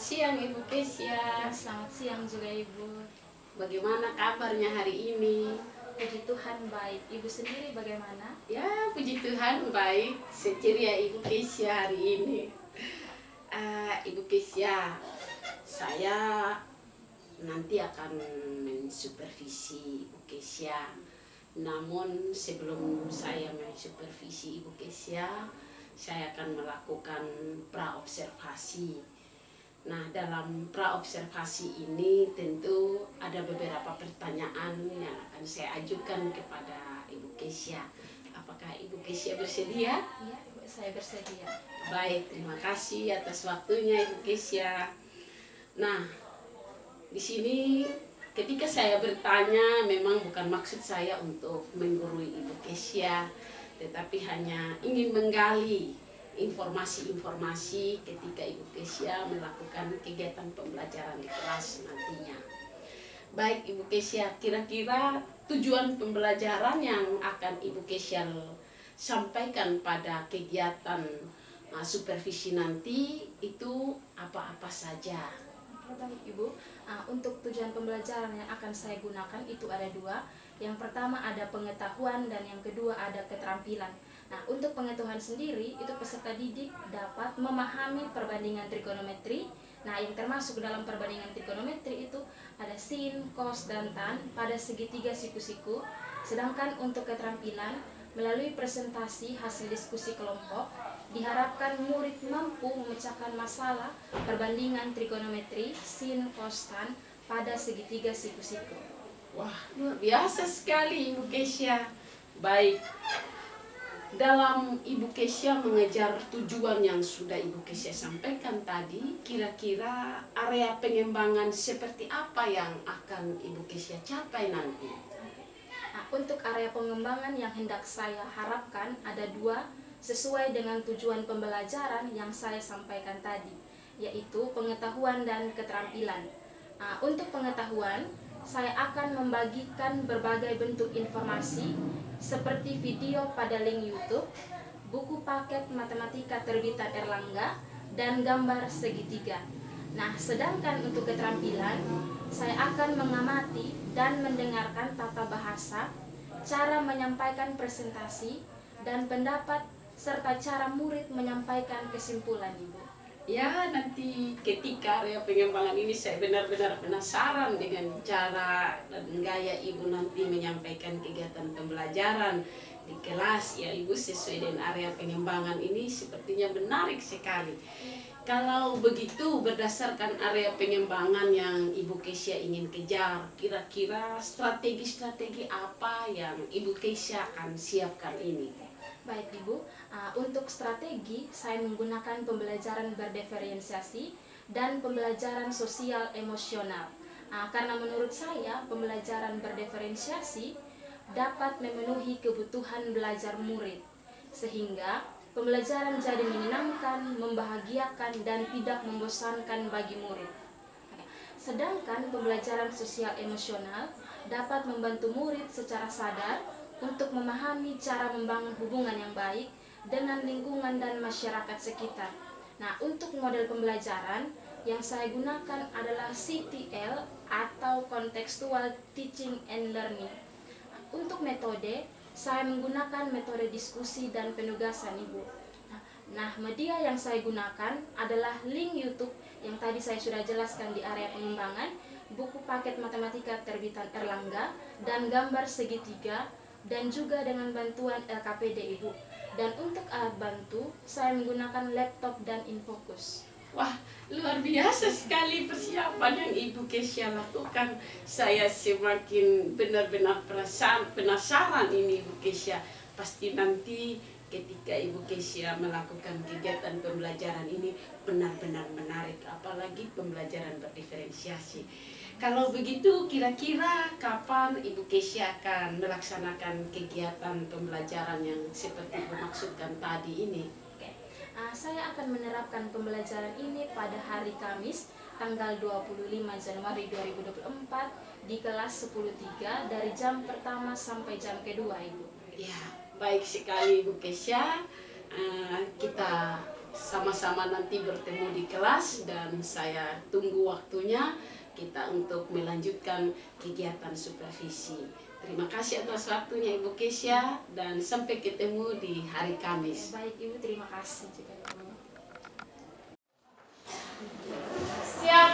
siang Ibu Kesia. Selamat siang juga Ibu. Bagaimana kabarnya hari ini? Puji Tuhan baik. Ibu sendiri bagaimana? Ya, puji Tuhan baik. Seceria Ibu Kesia hari ini. Ibu Kesia, saya nanti akan mensupervisi Ibu Kesia. Namun sebelum saya mensupervisi Ibu Kesia, saya akan melakukan praobservasi. Nah, dalam praobservasi ini tentu ada beberapa pertanyaan yang akan saya ajukan kepada Ibu Kesia. Apakah Ibu Kesia bersedia? Iya, saya bersedia. Baik, terima kasih atas waktunya Ibu Kesia. Nah, di sini ketika saya bertanya memang bukan maksud saya untuk menggurui Ibu Kesia, tetapi hanya ingin menggali informasi-informasi ketika Ibu Kesia melakukan kegiatan pembelajaran di kelas nantinya. Baik Ibu Kesia, kira-kira tujuan pembelajaran yang akan Ibu Kesia sampaikan pada kegiatan supervisi nanti itu apa-apa saja? Pertama Ibu, untuk tujuan pembelajaran yang akan saya gunakan itu ada dua. Yang pertama ada pengetahuan dan yang kedua ada keterampilan. Nah, untuk pengetahuan sendiri itu peserta didik dapat memahami perbandingan trigonometri. Nah, yang termasuk dalam perbandingan trigonometri itu ada sin, cos, dan tan pada segitiga siku-siku. Sedangkan untuk keterampilan melalui presentasi hasil diskusi kelompok diharapkan murid mampu memecahkan masalah perbandingan trigonometri sin, cos, tan pada segitiga siku-siku. Wah, luar biasa sekali Ibu Kesia. Baik, dalam Ibu Kesia mengejar tujuan yang sudah Ibu Kesia sampaikan tadi, kira-kira area pengembangan seperti apa yang akan Ibu Kesia capai nanti? Nah, untuk area pengembangan yang hendak saya harapkan ada dua sesuai dengan tujuan pembelajaran yang saya sampaikan tadi, yaitu pengetahuan dan keterampilan. Nah, untuk pengetahuan, saya akan membagikan berbagai bentuk informasi seperti video pada link YouTube, buku paket matematika terbitan Erlangga, dan gambar segitiga. Nah, sedangkan untuk keterampilan, saya akan mengamati dan mendengarkan tata bahasa, cara menyampaikan presentasi, dan pendapat serta cara murid menyampaikan kesimpulan, Ibu. Ya, nanti ketika area pengembangan ini saya benar-benar penasaran dengan cara dan gaya Ibu nanti menyampaikan kegiatan pembelajaran di kelas. Ya, Ibu sesuai dengan area pengembangan ini sepertinya menarik sekali. Kalau begitu, berdasarkan area pengembangan yang Ibu Kesia ingin kejar, kira-kira strategi-strategi apa yang Ibu Kesia akan siapkan ini? Baik Ibu, untuk strategi saya menggunakan pembelajaran berdiferensiasi dan pembelajaran sosial emosional. Karena menurut saya pembelajaran berdiferensiasi dapat memenuhi kebutuhan belajar murid, sehingga pembelajaran jadi menyenangkan, membahagiakan, dan tidak membosankan bagi murid. Sedangkan pembelajaran sosial emosional dapat membantu murid secara sadar untuk memahami cara membangun hubungan yang baik dengan lingkungan dan masyarakat sekitar. Nah, untuk model pembelajaran yang saya gunakan adalah CTL atau Contextual Teaching and Learning. Untuk metode, saya menggunakan metode diskusi dan penugasan, Ibu. Nah, media yang saya gunakan adalah link YouTube yang tadi saya sudah jelaskan di area pengembangan, buku paket matematika terbitan Erlangga, dan gambar segitiga, dan juga dengan bantuan LKPD, Ibu. Dan untuk alat bantu, saya menggunakan laptop dan Infocus. Wah, luar biasa sekali persiapan yang Ibu Kesia lakukan. Saya semakin benar-benar penasaran ini Ibu Kesia. Pasti nanti ketika Ibu Kesia melakukan kegiatan pembelajaran ini benar-benar menarik, apalagi pembelajaran berdiferensiasi. Kalau begitu, kira-kira kapan Ibu Kesia akan melaksanakan kegiatan pembelajaran yang seperti dimaksudkan tadi ini? Saya akan menerapkan pembelajaran ini pada hari Kamis, tanggal 25 Januari 2024 di kelas 10.3 dari jam pertama sampai jam kedua, Ibu. Ya, baik sekali Ibu Kesia. Kita sama-sama nanti bertemu di kelas dan saya tunggu waktunya kita untuk melanjutkan kegiatan supervisi. Terima kasih atas waktunya Ibu Kesia dan sampai ketemu di hari Kamis. Baik Ibu, terima kasih juga Ibu. Siap.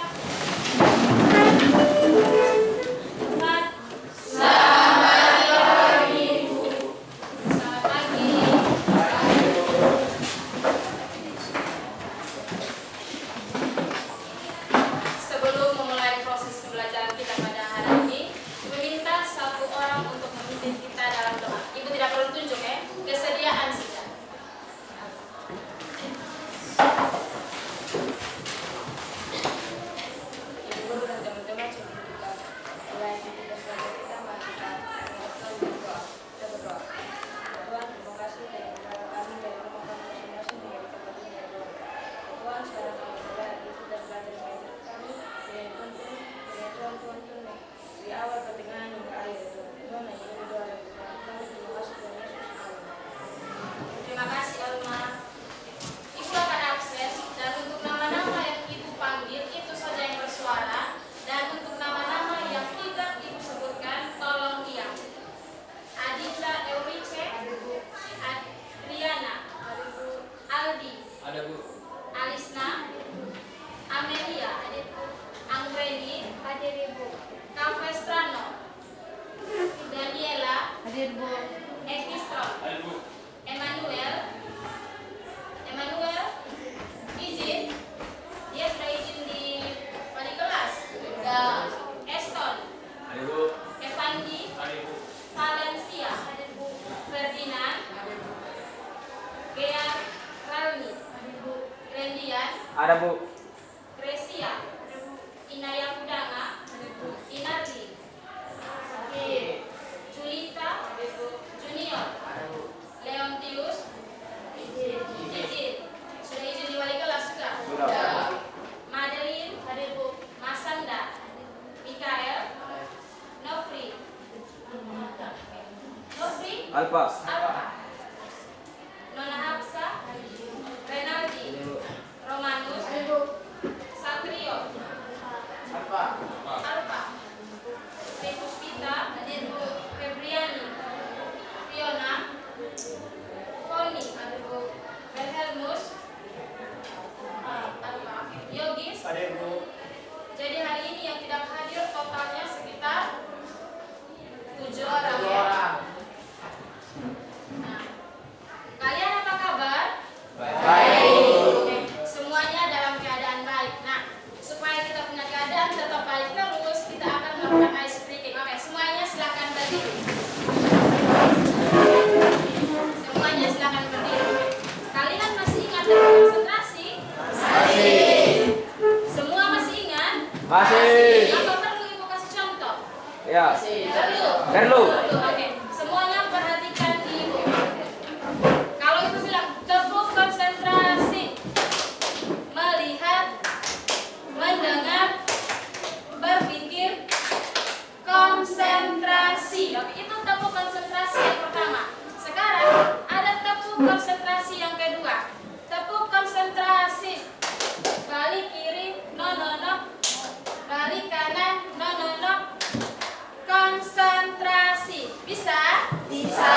Ada Bu. Gresia, Inaya Kudanga, Inardi, Julita, Junior, Leontius, Izin. Sudah izin di wali kelas juga? Sudah. Madeline, Masanda, Mikael, Nofri, Alpa. Nona Hapsa, Renaldi, Romanus, Satrio, Alpa, Puspita, Febriani, Fiona, Koni, Wilhelmus, Yogis. Jadi hari ini yang tidak hadir totalnya sekitar 7 orang ya. Nah, kalian apa kabar? Oke, semuanya dalam keadaan baik. Nah, supaya kita punya keadaan tetap baik terus, kita akan melakukan ice breaking. Oke, semuanya silakan berdiri. Semuanya silakan berdiri. Kalian masih ingat dan konsentrasi? Masih. Semua masih ingat? Masih. Apa perlu Ibu kasih contoh? Ya. Perlu. Oke, semuanya perhatikan Ibu. Kalau Ibu bilang tepuk konsentrasi, melihat, mendengar, berpikir, konsentrasi. Oke, itu tepuk konsentrasi yang pertama. Sekarang ada tepuk konsentrasi yang kedua. Tepuk konsentrasi. Balik kiri, no no no. Balik kanan, no no no. Konsentrasi. Bisa? Bisa.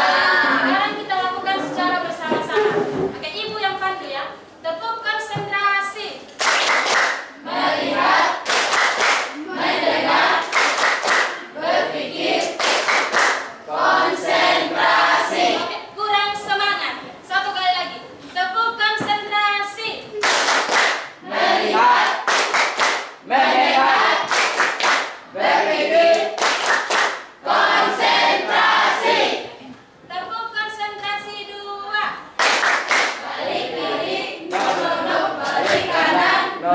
Sekarang kita lakukan secara bersama-sama. Oke, Ibu yang pandu ya. Tepuk konsentrasi. Melihat, mendengar, berpikir, konsentrasi. Oke, kurang semangat. Satu kali lagi. Tepuk konsentrasi. Melihat, mendengar, berpikir, konsentrasi. Tepuk konsentrasi dua. Balik kiri, Balik kanan. No.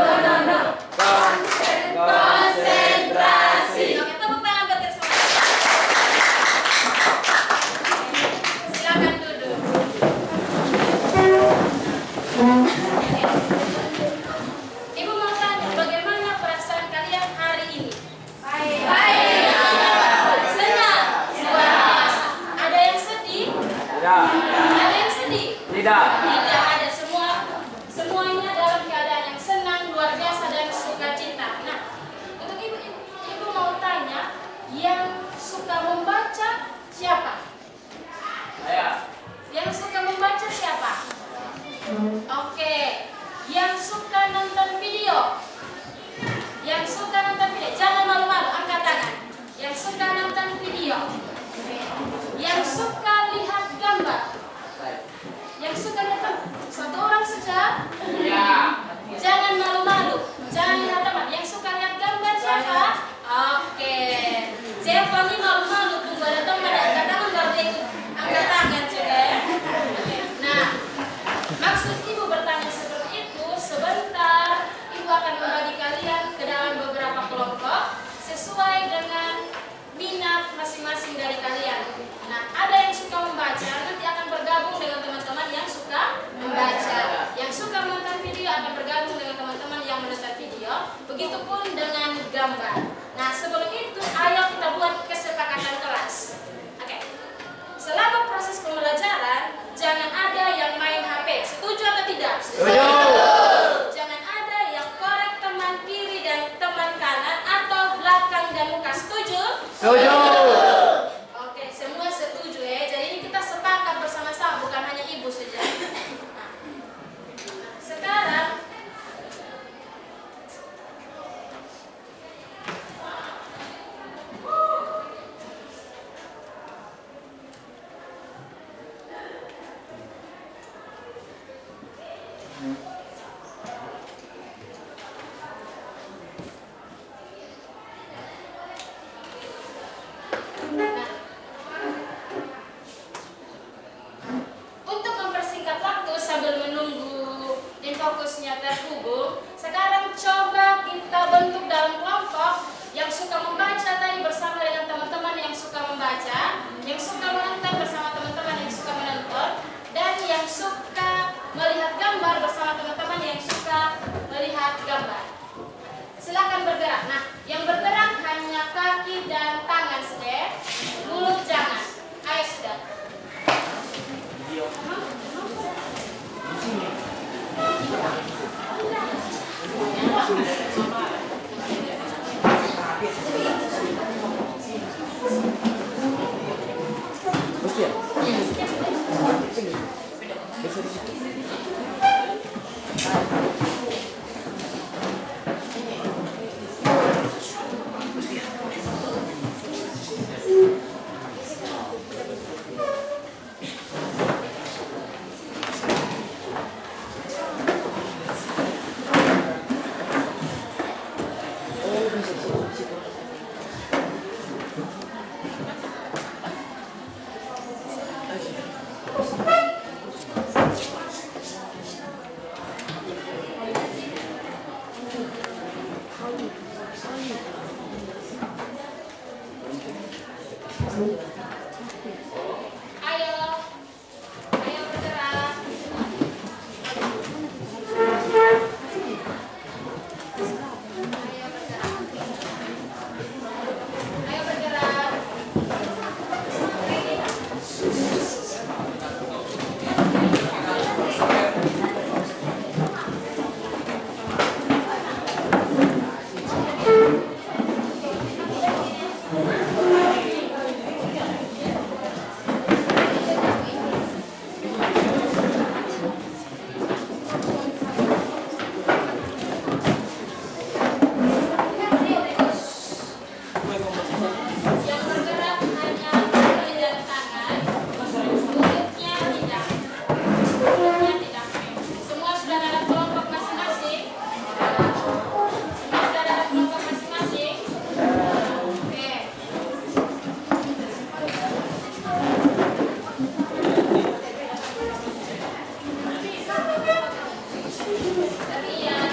Konsentrasi. Oke, tepuk tangan buat kita semua. Silakan duduk. Ibu mau tanya, bagaimana perasaan kalian hari ini? Baik. Senang. Luar biasa. Ada yang sedih? Tidak. Ada yang sedih? Tidak. Tidak ada. Semua Yang suka nonton video. Yang suka nonton video, jangan malu-malu, angkat tangan. Yang suka nonton video. Yang suka lihat gambar. Yang suka lihat, satu orang saja. Ya. Jangan malu-malu, jangan lihat teman. Yang suka lihat gambar siapa? Oke. Siapa nih malu-malu? Tunggu ada teman angkat tangan baru dia ikut angkat tangan juga ya. Oke. Nah, maksud ibu bertanya seperti itu, sebentar ibu akan membagi kalian ke dalam beberapa kelompok sesuai dengan minat masing-masing dari kalian. Nah, ada yang suka membaca, nanti akan bergabung dengan teman-teman yang suka membaca. Yang suka menonton video akan bergabung dengan teman-teman yang menonton video. Begitupun dengan gambar. Nah, sebelum itu, ayo kita buat kesepakatan kelas. Oke. Selama proses pembelajaran, jangan ada yang main HP. Setuju atau tidak? Setuju. Jangan ada yang korek teman kiri dan teman kanan atau belakang dan muka. Setuju? Setuju. Oke, semua setuju ya. Jadi ini kita sepakat bersama-sama, bukan hanya ibu saja. Nah, sekarang untuk mempersingkat waktu sambil menunggu infokusnya terhubung, sekarang coba kita bentuk dalam kelompok yang suka membaca tadi bersama dengan teman-teman yang suka membaca, yang suka menonton bersama teman-teman yang suka menonton, dan yang suka melihat gambar bersama teman-teman yang suka melihat gambar. Silakan bergerak. Nah, yang bergerak hanya kaki dan tangan saja, mulut jangan. Ayo sudah. Ayo bergerak. Ayo bergerak. Yang bergerak hanya kaki dan tangan, mulutnya tidak. Mulutnya tidak. Semua sudah dalam kelompok masing-masing. Semua sudah dalam kelompok masing-masing. Oke. Kalian.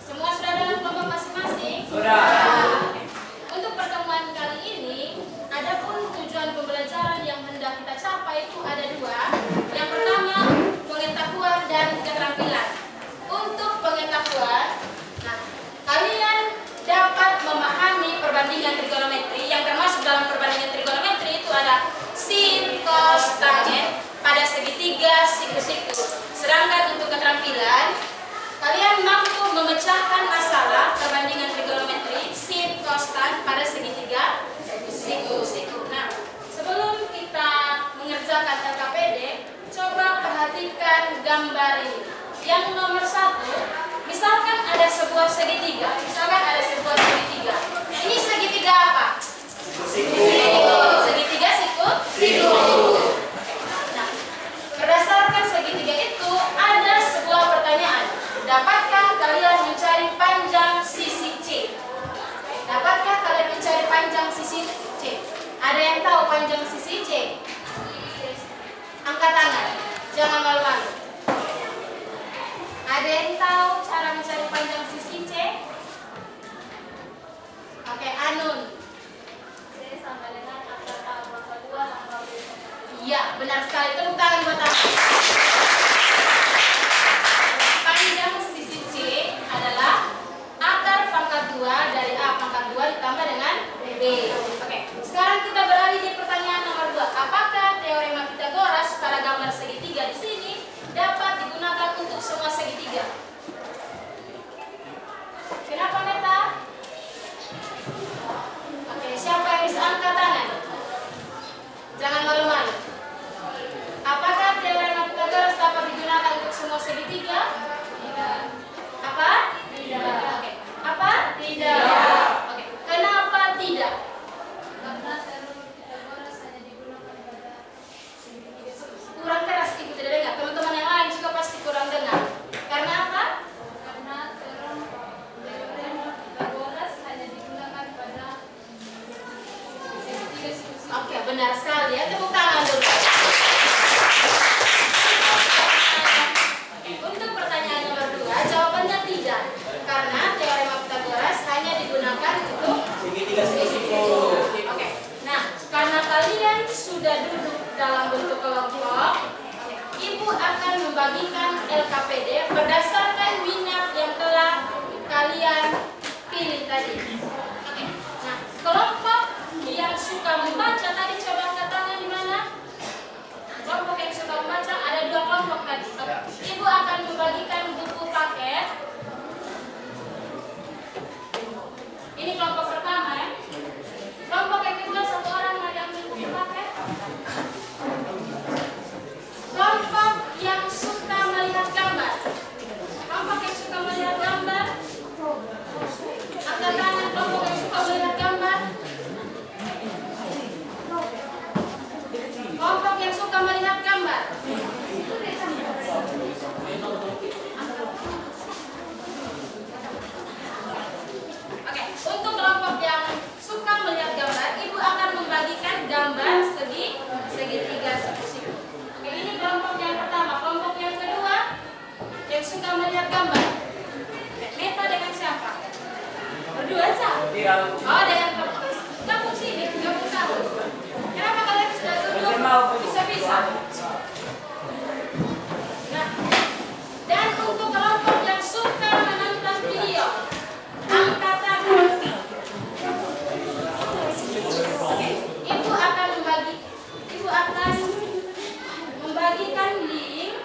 Semua sudah dalam kelompok masing-masing? Sudah. Untuk pertemuan kali ini, adapun tujuan pembelajaran yang hendak kita capai itu ada dua. Yang pertama, pengetahuan dan keterampilan. Untuk pengetahuan, nah, kalian dapat memahami perbandingan trigonometri yang termasuk dalam perbandingan trigonometri itu ada sin, cos, tangen pada segitiga segitiga siku-siku. Sedangkan untuk keterampilan, kalian mampu memecahkan masalah perbandingan trigonometri sin konstan pada segitiga siku-siku. Nah, sebelum kita mengerjakan LKPD, coba perhatikan gambar ini. Yang nomor 1, misalkan ada sebuah segitiga. Ini segitiga apa? Segitiga siku. Nah, berdasarkan segitiga itu ada sebuah pertanyaan. Dapatkah kalian mencari panjang sisi C? Ada yang tahu panjang sisi C? Angkat tangan. Jangan malu-malu. Ada yang tahu cara mencari panjang sisi C? Oke, Anun. Sama dengan akar pangkat 2 tambah 2. Iya, benar sekali. Tepuk tangan buat aku. Panjang sisi C adalah akar pangkat 2 dari A pangkat 2 ditambah dengan B. Oke, sekarang kita beralih di pertanyaan nomor 2. Apakah teorema Pythagoras pada gambar segitiga di sini dapat digunakan untuk semua segitiga? Kenapa, Meta? Oke, siapa yang bisa angkat tangan? Jangan malu-malu. Apakah teorema Pythagoras dapat digunakan untuk semua segitiga? Tidak. Apa? Tidak. Oke. Apa? Tidak. Oke. Kenapa tidak? Karena teorema Pythagoras hanya digunakan pada segitiga. Kurang keras, Ibu tidak dengar. Teman-teman yang lain juga pasti kurang dengar. Karena apa? Karena teorema Pythagoras hanya digunakan pada segitiga. Oke, benar sekali ya. Tepuk tangan dulu. Untuk pertanyaan nomor 2, jawabannya tidak. Karena teorema Pythagoras hanya digunakan untuk Segitiga siku. Oke. Nah, karena kalian sudah duduk dalam bentuk kelompok, Ibu akan membagikan LKPD berdasarkan minat yang telah kalian pilih tadi. Oke. Nah, kelompok yang suka membaca tadi coba angkat tangan di mana? Kelompok yang suka membaca ada 2 kelompok tadi. Ibu akan membagikan buku paket. Ini kelompok pertama ya. Kelompok yang kedua 1 orang ada yang buku paket. Kelompok yang suka melihat gambar. Kelompok yang suka melihat gambar. Angkat tangan kelompok yang suka melihat gambar. Kelompok yang suka melihat gambar. Oke, untuk kelompok yang suka melihat gambar, Ibu akan membagikan gambar segitiga siku-siku. Oke, ini kelompok yang pertama. Kelompok yang kedua yang suka melihat gambar. Meta dengan siapa? Berdua aja. Oh, dengan gabung sini, gabung satu. Kenapa kalian sudah duduk? Bisa-bisa. Nah, dan untuk kelompok yang suka menonton video, angkat tangan. Ibu akan membagikan link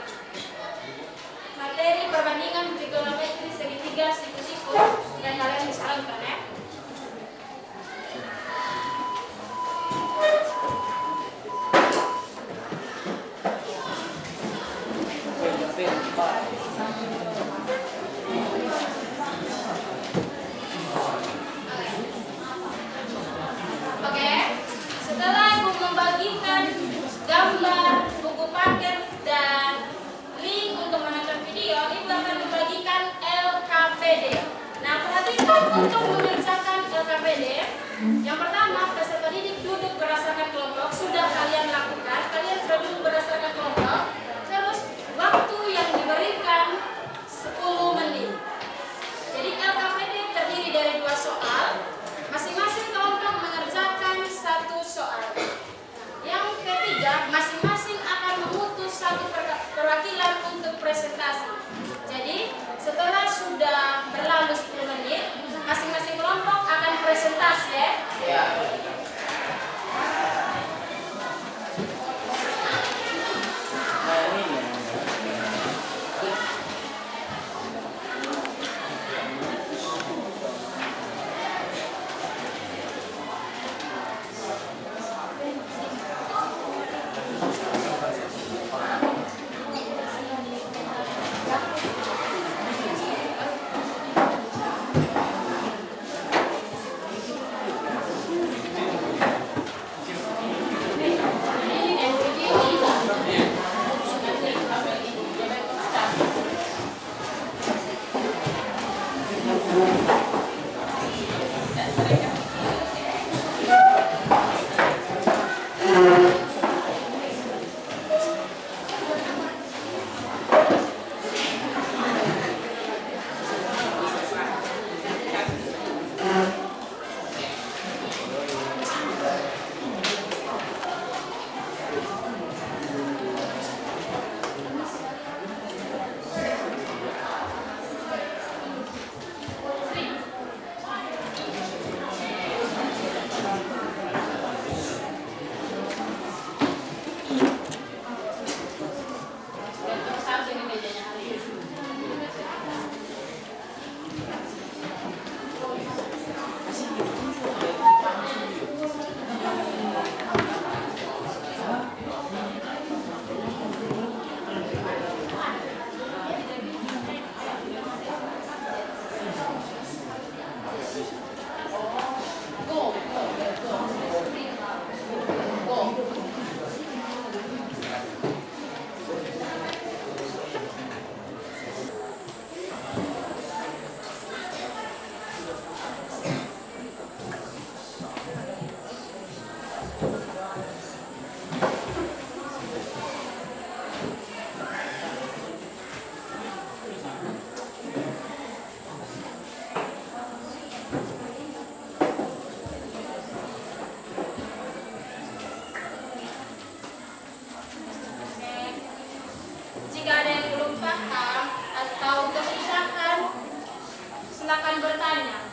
materi perbandingan trigonometri segitiga siku-siku dan kalian bisa nonton ya. Oke, setelah Ibu membagikan gambar, buku paket, dan link untuk menonton video, Ibu akan membagikan LKPD. Nah, perhatikan untuk mengerjakan LKPD. Yang pertama, peserta didik duduk berdasarkan kelompok. Sudah kalian lakukan, kalian sudah duduk berdasarkan kelompok. Terus, waktu yang diberikan 10 menit. Jadi LKPD terdiri dari 2 soal. Masing-masing kelompok mengerjakan 1 soal. Yang ketiga, masing-masing akan memutus 1 perwakilan untuk presentasi. Jadi, setelah sudah berlalu 10 menit, masing-masing kelompok akan presentasi ya. Nah, ini Untuk silakan, silakan bertanya.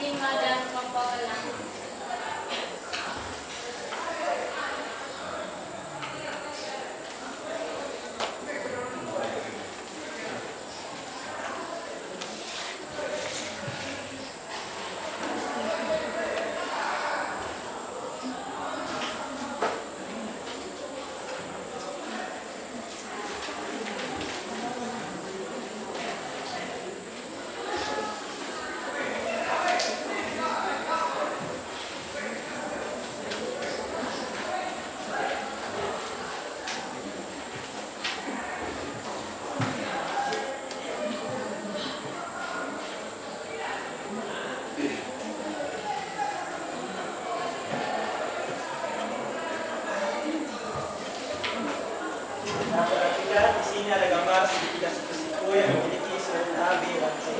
5 dan kelompok 6. Nah, perhatikan di sini ada gambar segitiga siku-siku yang memiliki sudut A, B, dan C.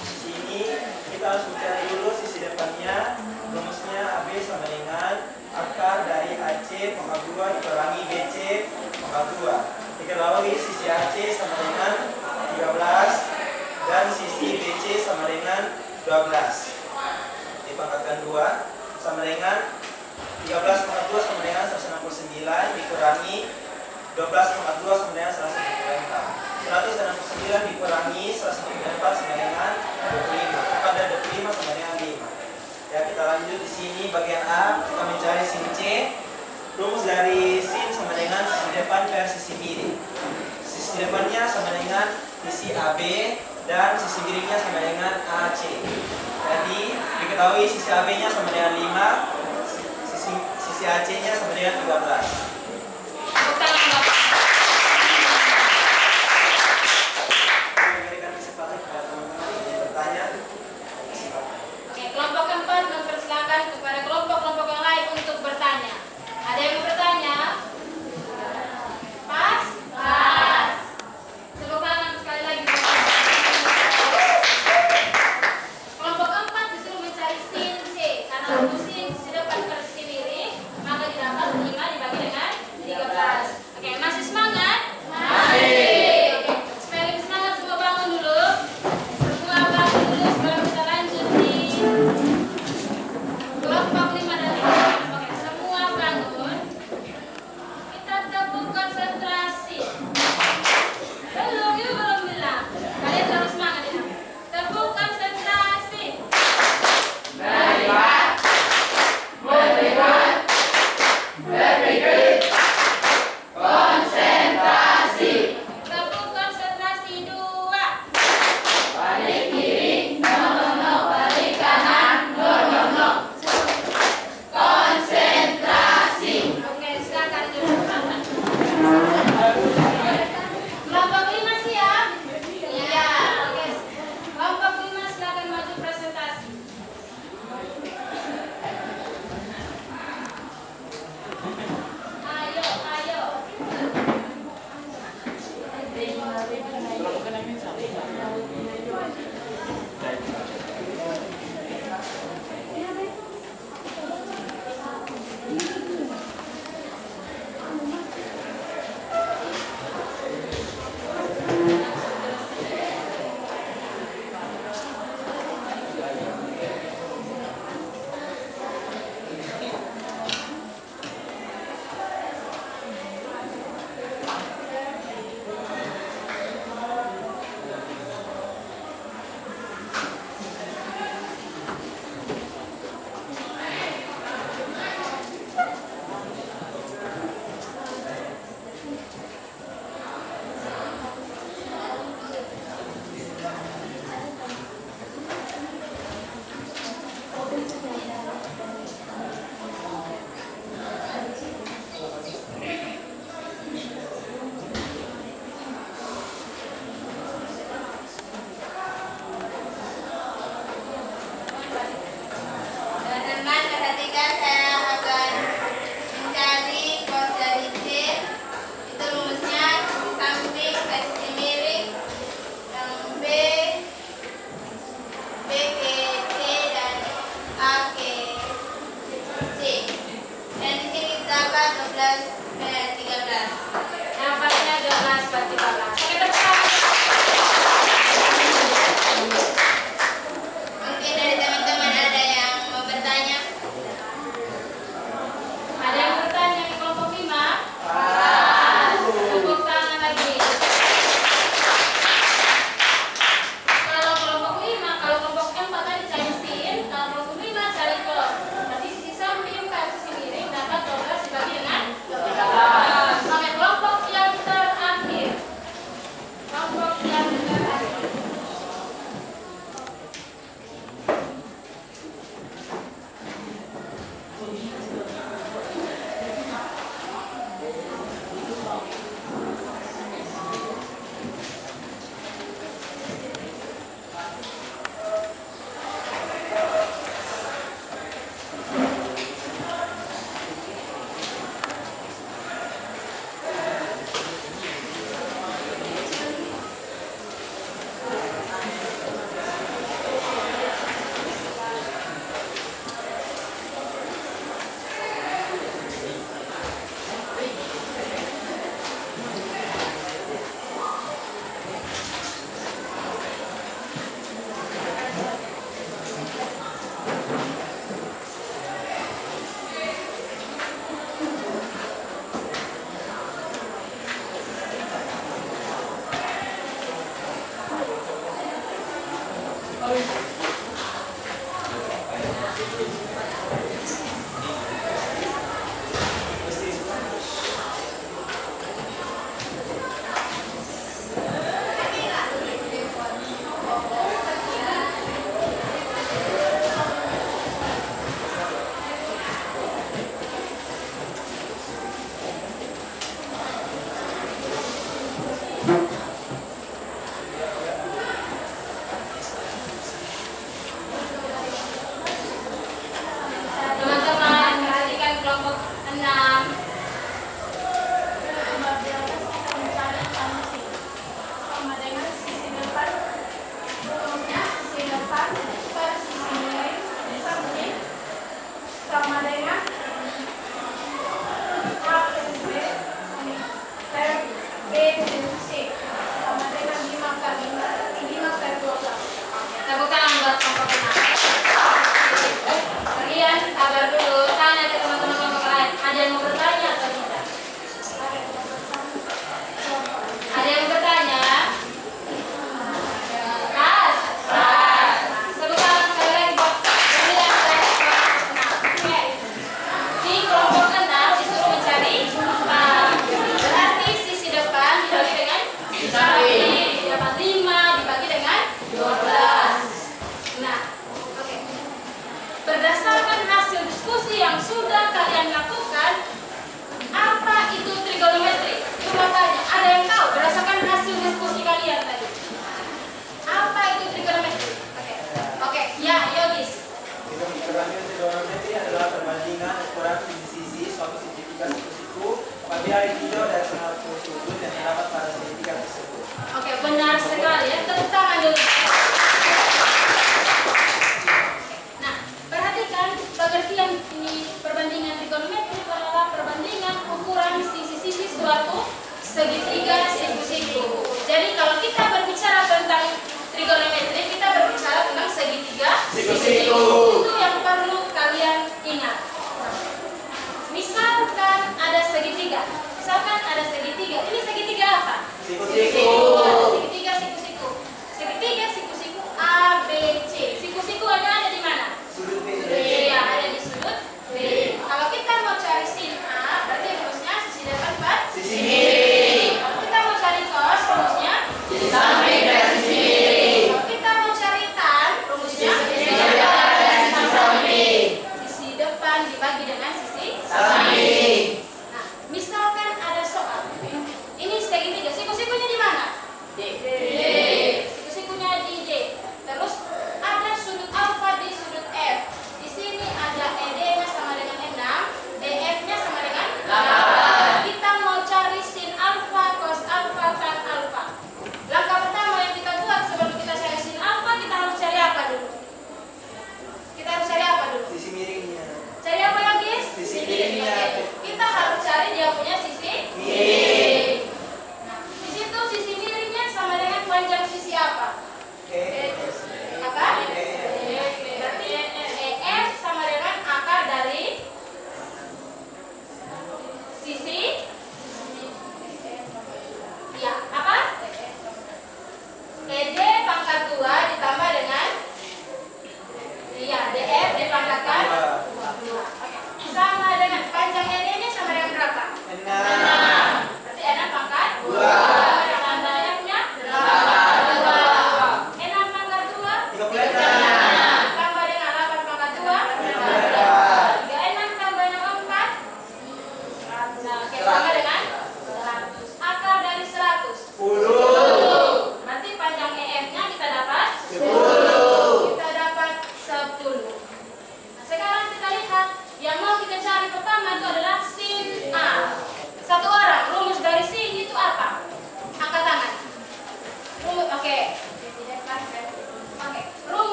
Di sini kita harus mencari dulu sisi depannya. Rumusnya AB sama dengan akar dari AC pangkat 2 dikurangi BC pangkat 2. Diketahui sisi AC sama dengan 13 dan sisi BC sama dengan 12. Dipangkatkan 2 sama dengan 13 pangkat 2 sama dengan 169 dikurangi 12 pangkat 2 sama dengan 164. 169 dikurangi 164 sama dengan 25. Maka ada 25 sama dengan 5. Ya, kita lanjut di sini bagian A, kita mencari sin C. Rumus dari sin sama dengan sisi depan per sisi kiri. Sisi depannya sama dengan sisi AB dan sisi kirinya sama dengan AC. Jadi diketahui sisi AB-nya sama dengan 5. Sisi AC-nya sama dengan 13. Memberikan kesempatan kepada teman-teman yang bertanya. Oke, kelompok keempat mempersilakan kepada kelompok-kelompok yang lain untuk bertanya. Ada yang mau bertanya? Pas? Pas. Tepuk tangan sekali lagi. Kelompok keempat disuruh mencari sin C karena rumus sin sisi depan per sisi miring, maka didapat 5 dibagi dengan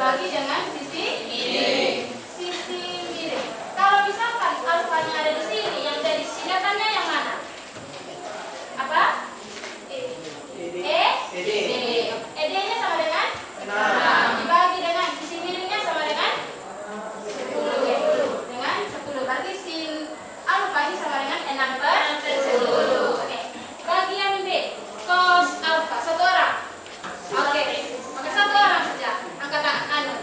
dibagi dengan sisi miring. Sisi miring. Kalau misalkan alfanya ada di sini, yang jadi sisi datarnya yang mana? Apa? ED-nya sama dengan 6. Dibagi dengan sisi miringnya sama dengan 10. Dengan 10. Berarti sin alfa ini sama dengan 6/10. Oke. Bagian B, cos alfa. Satu orang. Oke. Oke, satu orang saja. Angkat anu.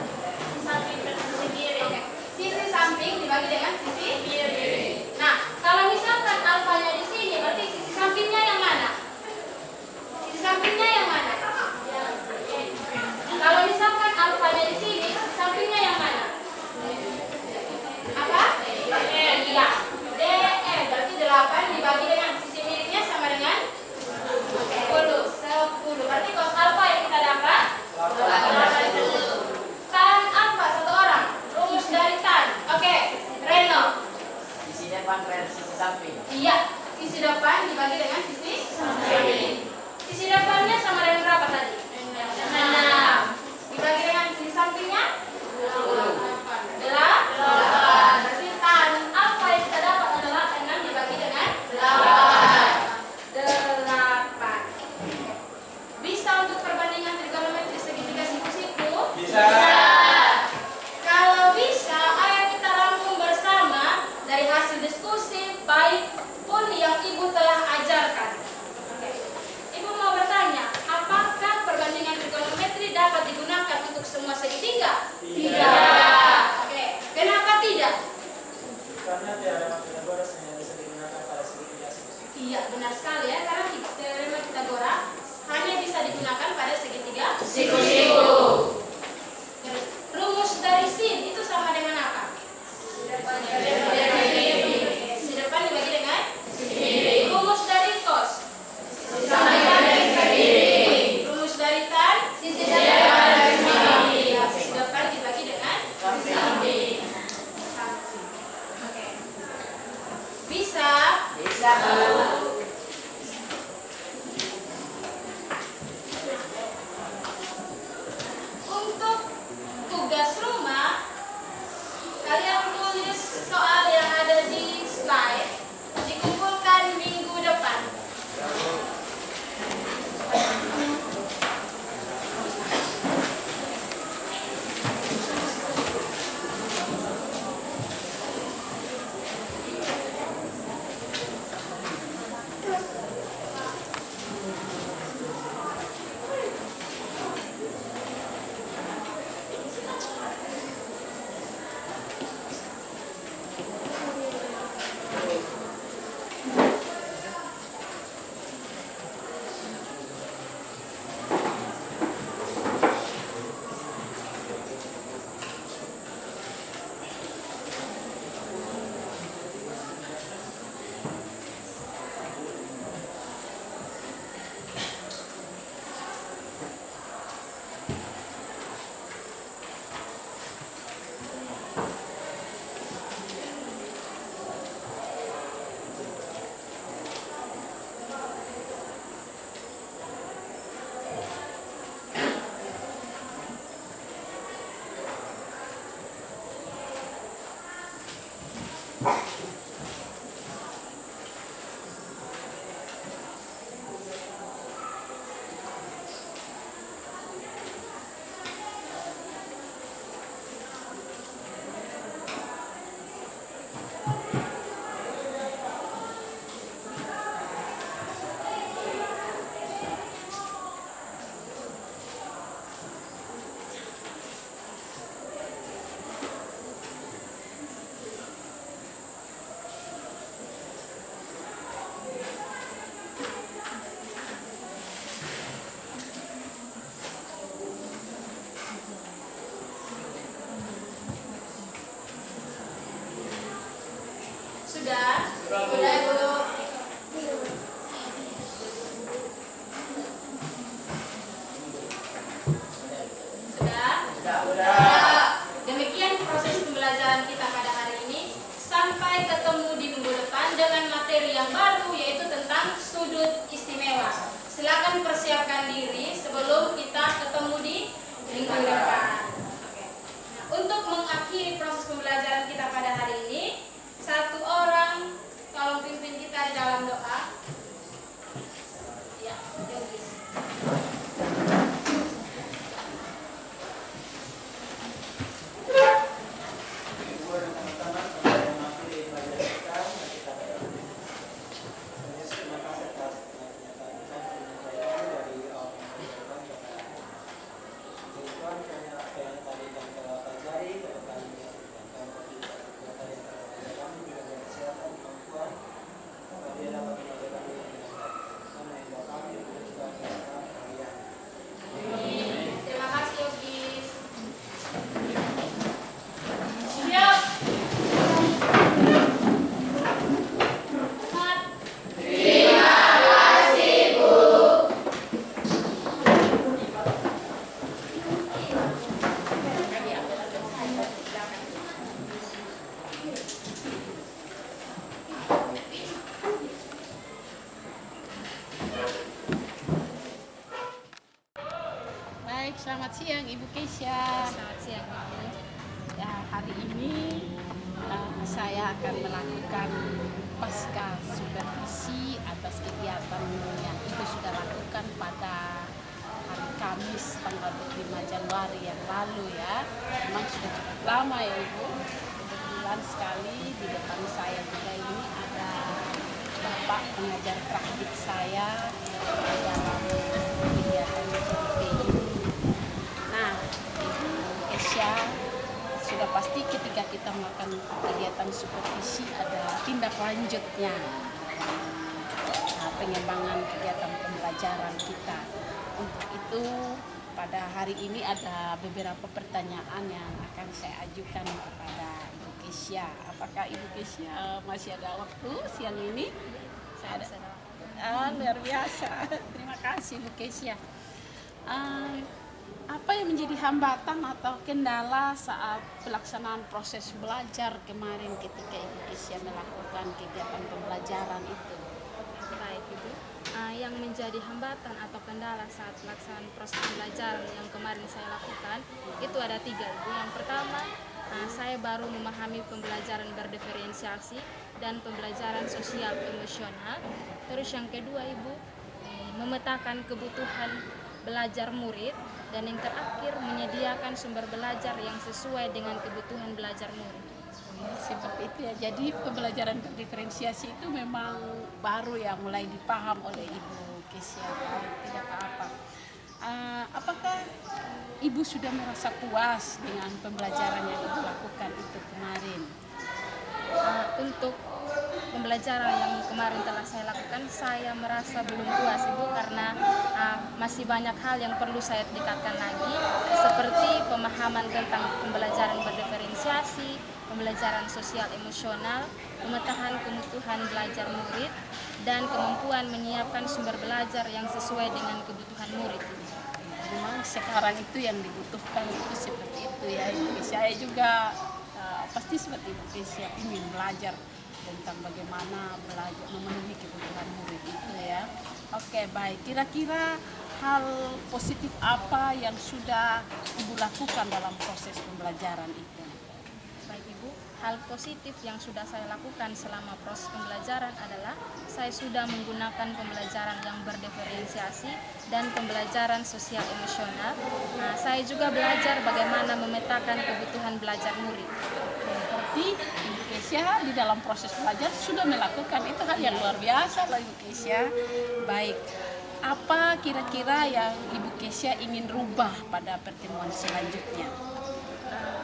Oke. Sisi samping dibagi dengan sisi miring. Nah, kalau misalkan alfanya di sini, berarti sisi sampingnya yang mana? Sisi sampingnya yang mana? Kalau misalkan alfanya di sini, sisi sampingnya yang mana? Apa? Iya. DE berarti 8 dibagi dengan sisi miringnya sama dengan 10. Berarti cos alfa yang kita dapat 8. Tan alfa satu orang. Rumus dari tan. Oke, Reno. Sisi depan per sisi samping. Iya, sisi depan dibagi dengan sisi samping. Sisi depannya sama dengan berapa tadi? 6. Dibagi dengan sisi sampingnya 8. Berarti tan alfa yang kita dapat adalah 6 dibagi dengan 8. Bisa untuk perbandingan trigonometri segitiga siku-siku? Bisa. Kalau bisa, ayo kita rangkum bersama dari hasil diskusi baik pun yang Ibu telah ajarkan. Oke. Ibu mau bertanya, apakah perbandingan trigonometri dapat digunakan untuk semua segitiga? Tidak. Oke. Kenapa tidak? Karena teorema Pythagoras hanya bisa digunakan pada segitiga siku-siku. Iya, benar sekali ya, karena teorema Pythagoras hanya bisa digunakan pada segitiga Siku-siku. Terus, rumus dari sin itu sama dengan apa? Sisi depan dibagi dengan rumus dari cos sama dengan rumus dari tan sisi depan dibagi dengan samping. Oke. Bisa? Bisa. Untuk tugas rumah, kalian tulis soal yang ada di slide, dikumpulkan minggu depan. Sudah? Sudah, Ibu. Sudah? Sudah. Demikian proses pembelajaran kita pada hari ini. Sampai ketemu di minggu depan dengan materi yang baru, yaitu tentang sudut istimewa. Silakan persiapkan diri sebelum kita ketemu di minggu depan. Oke. Terima kasih Yogis. Siap. Baik, selamat siang Ibu Kesia. Selamat siang Ibu. Ya, hari ini saya akan melakukan pasca supervisi atas kegiatan yang Ibu sudah lakukan pada hari Kamis tanggal 25 Januari yang lalu ya. Memang sudah cukup lama ya Ibu. Kebetulan sekali di depan saya juga ini ada Bapak pengajar praktik saya dalam kegiatan PI. Nah, Ibu Kesia, sudah pasti ketika kita melakukan kegiatan supervisi ada tindak lanjutnya. Nah, pengembangan kegiatan pembelajaran kita. Untuk itu pada hari ini ada beberapa pertanyaan yang akan saya ajukan kepada Ibu Kesia. Apakah Ibu Kesia masih ada waktu siang ini? Saya ada. Luar biasa. Terima kasih Bu Kesia. Apa yang menjadi hambatan atau kendala saat pelaksanaan proses belajar kemarin ketika Ibu Kesia melakukan kegiatan pembelajaran itu? Baik Ibu. Yang menjadi hambatan atau kendala saat pelaksanaan proses pembelajaran yang kemarin saya lakukan itu ada 3 Ibu. Yang pertama, saya baru memahami pembelajaran berdiferensiasi dan pembelajaran sosial emosional. Terus yang kedua Ibu, memetakan kebutuhan belajar murid, dan yang terakhir menyediakan sumber belajar yang sesuai dengan kebutuhan belajar murid. Seperti itu ya. Jadi pembelajaran berdiferensiasi itu memang baru ya, mulai dipaham oleh Ibu Kesia. Tidak apa-apa. Apakah Ibu sudah merasa puas dengan pembelajaran yang Ibu lakukan itu kemarin? Untuk pembelajaran yang kemarin telah saya lakukan, saya merasa belum puas Ibu, karena masih banyak hal yang perlu saya tingkatkan lagi, seperti pemahaman tentang pembelajaran berdiferensiasi, pembelajaran sosial emosional, pemetahan kebutuhan belajar murid, dan kemampuan menyiapkan sumber belajar yang sesuai dengan kebutuhan murid. Memang sekarang itu yang dibutuhkan itu seperti itu ya. Saya juga pasti seperti Ibu Kesia ingin belajar tentang bagaimana belajar memenuhi kebutuhan murid itu ya. Oke, baik. Kira-kira hal positif apa yang sudah Ibu lakukan dalam proses pembelajaran itu? Baik Ibu, hal positif yang sudah saya lakukan selama proses pembelajaran adalah saya sudah menggunakan pembelajaran yang berdiferensiasi dan pembelajaran sosial emosional. Saya juga belajar bagaimana memetakan kebutuhan belajar murid. Berarti Ibu Kesia di dalam proses belajar sudah melakukan itu, hal yang luar biasa loh Ibu Kesia. Baik, apa kira-kira yang Ibu Kesia ingin rubah pada pertemuan selanjutnya?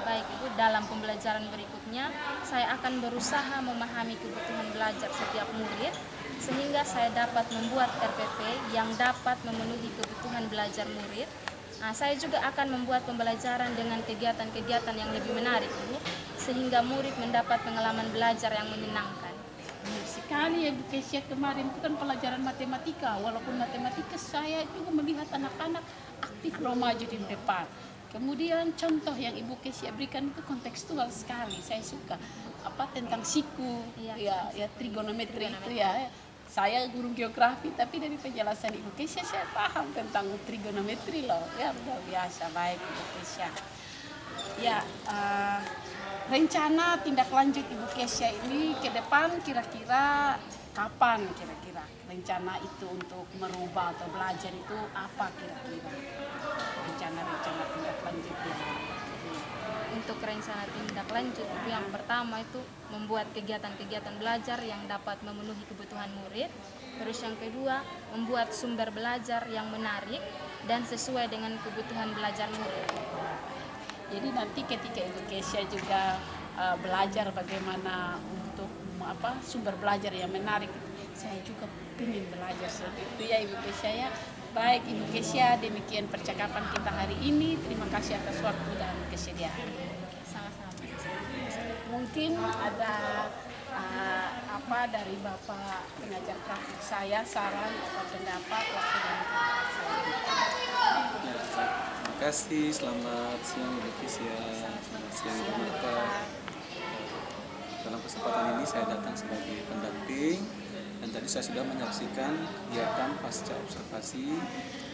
Baik Ibu, dalam pembelajaran berikutnya saya akan berusaha memahami kebutuhan belajar setiap murid, sehingga saya dapat membuat RPP yang dapat memenuhi kebutuhan belajar murid. Saya juga akan membuat pembelajaran dengan kegiatan-kegiatan yang lebih menarik Ibu, sehingga murid mendapat pengalaman belajar yang menyenangkan. Benar sekali ya Bu Kesia, kemarin itu kan pelajaran matematika. Walaupun matematika saya juga melihat anak-anak aktif loh maju di depan. Kemudian contoh yang Ibu Kesia berikan itu kontekstual sekali. Saya suka apa tentang siku, ya trigonometri itu ya. Saya guru geografi, tapi dari penjelasan Ibu Kesia saya paham tentang trigonometri loh. Ya luar biasa, baik Ibu Kesia. Ya, rencana tindak lanjut Ibu Kesia ini ke depan kira-kira kapan kira-kira rencana itu untuk merubah atau belajar itu apa kira-kira rencana-rencana tindak lanjutnya? Untuk rencana tindak lanjut itu yang pertama itu membuat kegiatan-kegiatan belajar yang dapat memenuhi kebutuhan murid. Terus yang kedua, membuat sumber belajar yang menarik dan sesuai dengan kebutuhan belajar murid. Jadi nanti ketika Ibu Kesia juga belajar bagaimana untuk sumber belajar yang menarik, saya juga ingin belajar seperti itu ya Ibu Kesia ya. Baik Ibu Kesia, demikian percakapan kita hari ini. Terima kasih atas waktu dan kesediaan. Sama-sama. Mungkin ada dari Bapak pengajar praktik saya, saran atau pendapat waktu dan tempat saya. Terima kasih, selamat siang Ibu Kesia, selamat siang Ibu Marta. Dalam kesempatan ini saya datang sebagai pendamping dan tadi saya sudah menyaksikan kegiatan pasca observasi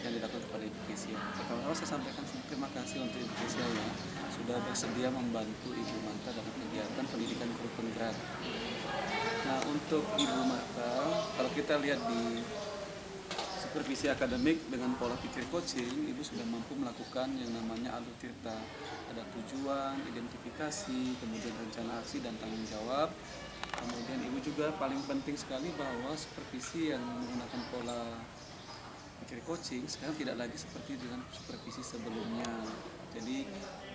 yang dilakukan kepada Ibu Kesia. Pertama-tama saya sampaikan terima kasih untuk Ibu Kesia yang sudah bersedia membantu Ibu Marta dalam kegiatan pendidikan guru penggerak. Nah, untuk Ibu Marta, kalau kita lihat di supervisi akademik dengan pola pikir coaching, Ibu sudah mampu melakukan yang namanya alur tirta. Ada tujuan, identifikasi, kemudian rencana aksi dan tanggung jawab. Kemudian Ibu juga paling penting sekali bahwa supervisi yang menggunakan pola pikir coaching sekarang tidak lagi seperti dengan supervisi sebelumnya. Jadi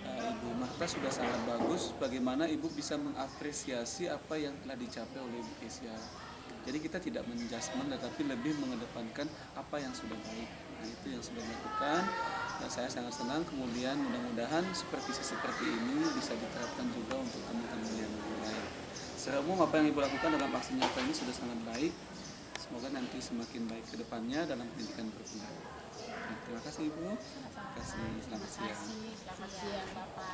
Ibu Marta sudah sangat bagus bagaimana Ibu bisa mengapresiasi apa yang telah dicapai oleh Ibu Kesia. Jadi kita tidak menjudgment tetapi lebih mengedepankan apa yang sudah baik. Nah, itu yang sudah dilakukan. Dan saya sangat senang kemudian mudah-mudahan supervisi seperti ini bisa diterapkan juga untuk teman-teman yang lain. Secara umum apa yang Ibu lakukan dalam aksi nyata ini sudah sangat baik. Semoga nanti semakin baik ke depannya dalam pendidikan guru penggerak. Terima kasih Ibu. Terima kasih. Selamat siang. Selamat siang Bapak.